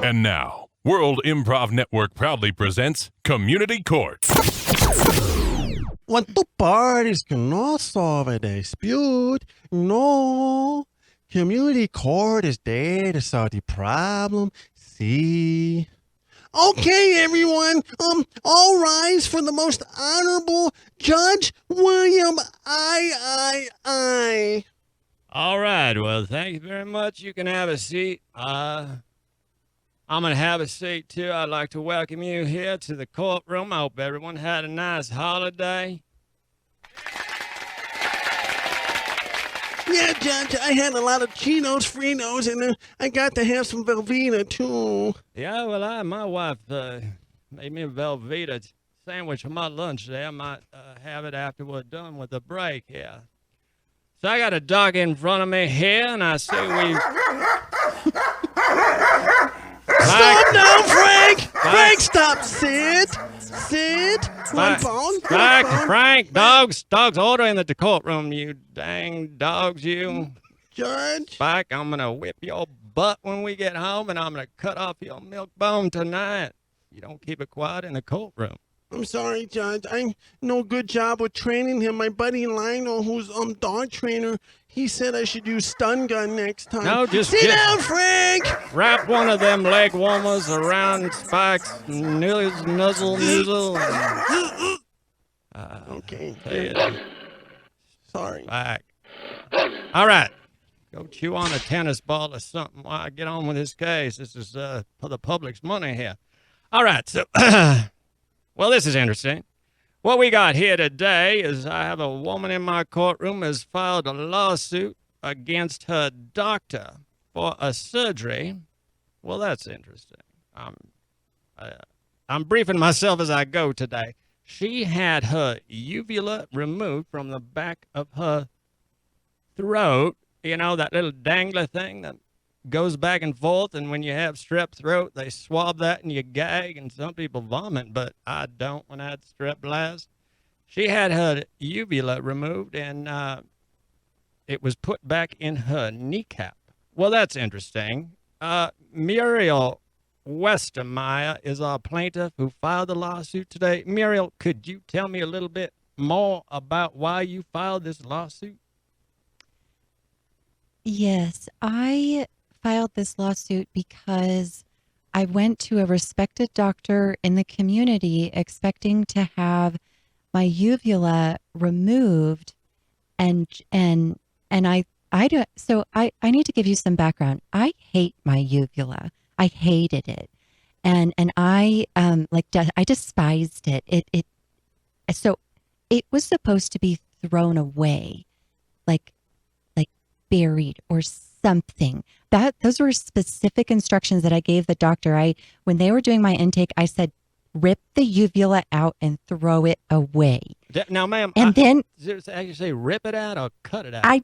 And now, World Improv Network proudly presents Community Court. When two parties cannot solve a dispute, no. Community court is there to solve the problem. See? Okay, everyone. All rise for the most honorable Judge William I. All right. Well, thank you very much. You can have a seat. I'm going to have a seat, too. I'd like to welcome you here to the courtroom. I hope everyone had a nice holiday. Yeah, Judge, I had a lot of Cheetos, Fritos, and I got to have some Velveeta, too. Yeah, well, my wife made me a Velveeta sandwich for my lunch there. I might have it after we're done with the break here. So I got a dog in front of me here, and I see we... Stop now, Frank! Frank, stop! Sit! One bone. Frank, dogs, order in the courtroom, you dang dogs, you. Judge? Spike, I'm going to whip your butt when we get home, and I'm going to cut off your milk bone tonight. You don't keep it quiet in the courtroom. I'm sorry, Judge. I no good job with training him. My buddy Lionel, who's dog trainer, he said I should use stun gun next time. No, just sit down, Frank. Wrap one of them leg warmers around Spike's nuzzle. Okay. Sorry. Spike. All right. Go chew on a tennis ball or something while I get on with this case. This is for the public's money here. All right. So. Well, this is interesting. What we got here today is I have a woman in my courtroom has filed a lawsuit against her doctor for a surgery. Well, that's interesting. I'm briefing myself as I go today. She had her uvula removed from the back of her throat. You know, that little dangler thing that goes back and forth, and when you have strep throat, they swab that and you gag, and some people vomit, but I don't when I had strep last. She had her uvula removed, and it was put back in her kneecap. Well, that's interesting. Muriel Westermeyer is our plaintiff who filed the lawsuit today. Muriel, could you tell me a little bit more about why you filed this lawsuit? Yes, I filed this lawsuit because I went to a respected doctor in the community expecting to have my uvula removed, and I don't. So I need to give you some background. I hate my uvula. I hated it, and I I despised it. So it was supposed to be thrown away, like buried or something. Those were specific instructions that I gave the doctor. When they were doing my intake, I said, rip the uvula out and throw it away. Now, ma'am, then you say rip it out or cut it out? I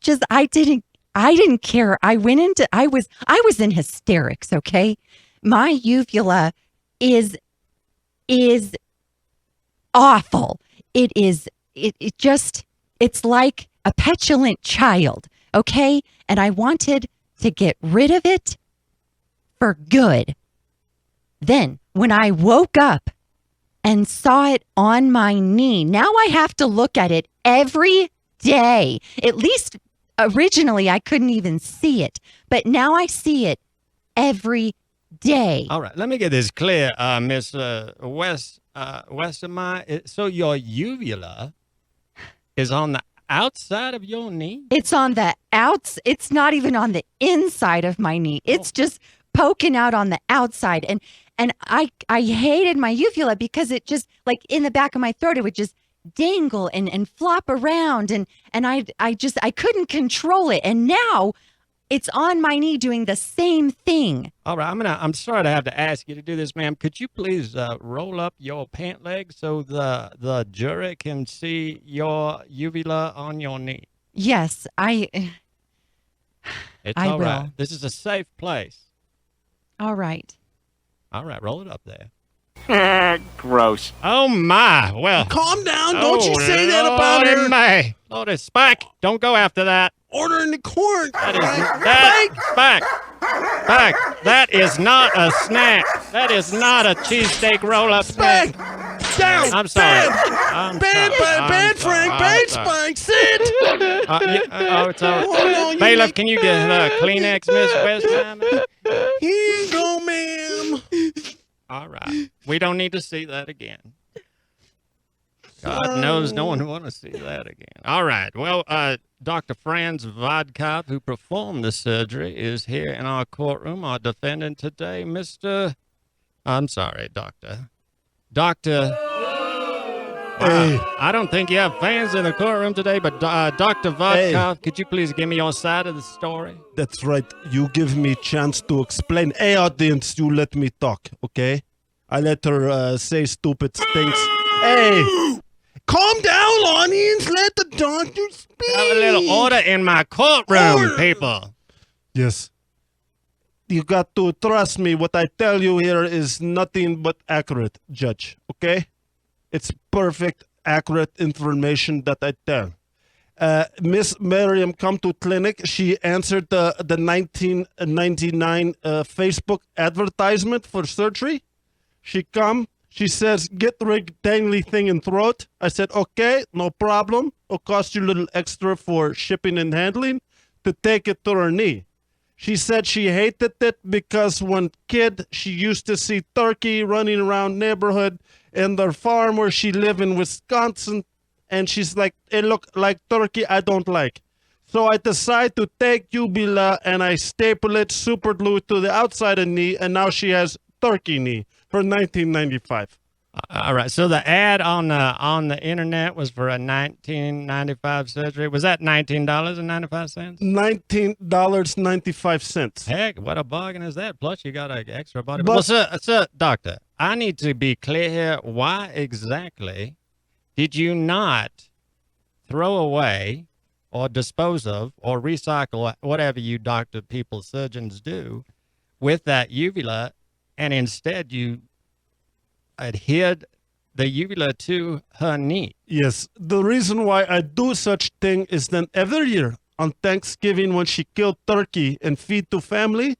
didn't care. I was in hysterics. Okay. My uvula is awful. It's like a petulant child. Okay. And I wanted to get rid of it for good. Then when I woke up and saw it on my knee, now I have to look at it every day. At least originally I couldn't even see it, but now I see it every day. All right, let me get this clear, Miss Westermeyer. So your uvula is on the outside of your knee? It's on the it's not even on the inside of my knee. It's just poking out on the outside. And I hated my uvula because it just, like, in the back of my throat, it would just dangle and flop around, and I couldn't control it. And now it's on my knee doing the same thing. All right, I'm sorry to have to ask you to do this, ma'am. Could you please roll up your pant leg so the jury can see your uvula on your knee? Yes, It's I all will. right. This is a safe place. All right. All right, roll it up there. Gross. Oh, my. Well. Calm down. Don't you say that about her. Lordy, Spike, don't go after that. Order in the court. That is All right. that. Spike. Spag, that is not a snack. That is not a cheesesteak roll-up snack. Down. I'm sorry. Bad, Frank. Bad, Spike. Sit. It's all Oh, no, right. you Bailiff, make- can you get Kleenex, Miss Westheimer? Here you go, ma'am. All right. We don't need to see that again. God knows no one want to see that again. All right. Well, Dr. Franz Vodkov, who performed the surgery, is here in our courtroom. Our defendant today, I'm sorry, Doctor. Hey. I don't think you have fans in the courtroom today, but Dr. Vodkov, could you please give me your side of the story? That's right. You give me chance to explain. Hey, audience, you let me talk, okay? I let her say stupid things. Hey, calm down, audience. Let the doctor speak. Have a little order in my courtroom, Order. people. Yes. You got to trust me. What I tell you here is nothing but accurate, Judge, okay? It's perfect, accurate information that I tell. Miss Miriam come to clinic. She answered the 1999 Facebook advertisement for surgery. She come. She says, get rid dangly thing in throat. I said, okay, no problem. It'll cost you a little extra for shipping and handling to take it to her knee. She said she hated it because when kid, she used to see turkey running around neighborhood in their farm where she live in Wisconsin. And she's like, it look like turkey I don't like. So I decide to take uvula and I staple it super glue to the outside of the knee. And now she has turkey knee for 1995. All right. So the ad on the internet was for a 1995 surgery. Was that $19.95? $19.95. Heck, what a bargain is that? Plus, you got an extra body. But- Well, sir, doctor, I need to be clear here. Why exactly did you not throw away or dispose of or recycle whatever you doctor people, surgeons do with that uvula, and instead you adhered the uvula to her knee? Yes, the reason why I do such thing is then every year on Thanksgiving when she killed turkey and feed to family,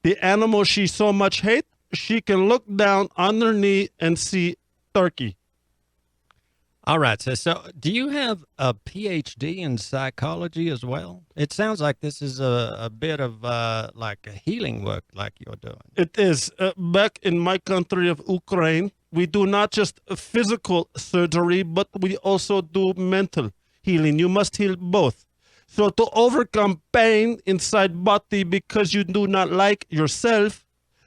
the animal she so much hate, she can look down on her knee and see turkey. All right. So do you have a PhD in psychology as well? It sounds like this is a bit of like a healing work like you're doing. It is. Back in my country of Ukraine, we do not just physical surgery, but we also do mental healing. You must heal both. So to overcome pain inside body because you do not like yourself,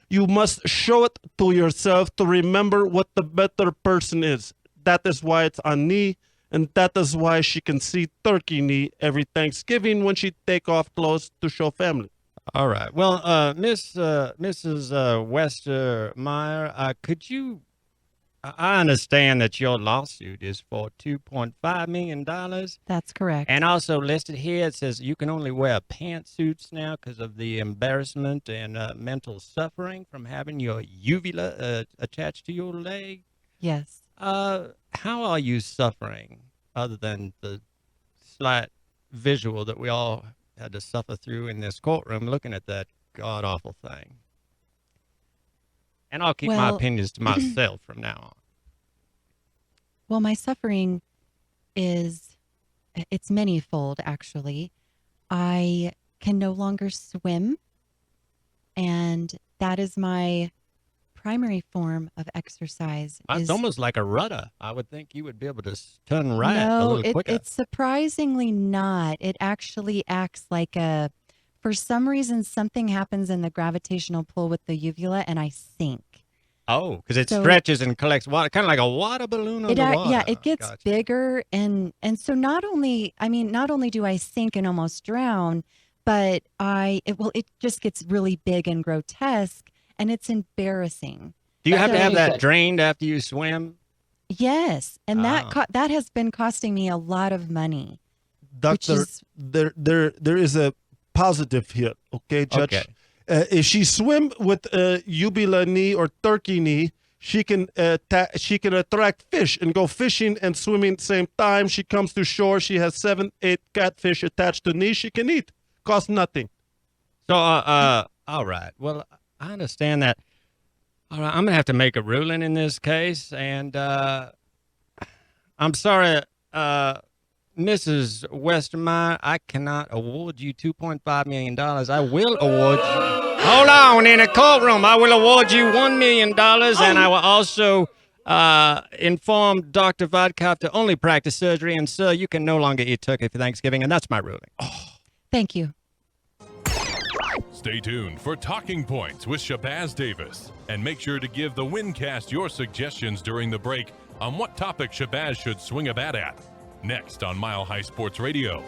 you must show it to yourself to remember what the better person is. That is why it's on knee, and that is why she can see turkey knee every Thanksgiving when she take off clothes to show family. All right. Well, Mrs. Westermeyer, could you? I understand that your lawsuit is for $2.5 million. That's correct. And also listed here, it says you can only wear pantsuits now because of the embarrassment and mental suffering from having your uvula attached to your leg. Yes. How are you suffering other than the slight visual that we all had to suffer through in this courtroom looking at that god-awful thing? And I'll keep my Well- opinions to myself from now on. Well, my suffering it's manyfold, actually. I can no longer swim, and that is my primary form of exercise. It's is- almost like a rudder. I would think you would be able to turn right a no, little quicker. it's surprisingly not. It actually acts like for some reason, something happens in the gravitational pull with the uvula, and I sink. Oh, because it So- stretches and collects water, kind of like a water balloon It underwater. yeah, it gets Gotcha. bigger, and so not only do I sink and almost drown, but it just gets really big and grotesque, and it's embarrassing. Do you have to have So- that drained after you swim? Yes, and Ah. that has been costing me a lot of money. Doctor, is- there is a positive here, okay, Judge? Okay. If she swim with uvula knee or turkey knee, she can attract fish and go fishing and swimming at the same time. She comes to shore. She has 7, 8 catfish attached to knee. She can eat. Cost nothing. So, All right. Well, I understand that. All right, I'm going to have to make a ruling in this case, and I'm sorry, Mrs. Westermeyer, I cannot award you $2.5 million. I will award you... Hold on, in a courtroom, I will award you $1 million, and I will also inform Dr. Vodkov to only practice surgery, and sir, you can no longer eat turkey for Thanksgiving, and that's my ruling. Thank you. Stay tuned for Talking Points with Shabazz Davis. And make sure to give the Wincast your suggestions during the break on what topic Shabazz should swing a bat at. Next on Mile High Sports Radio.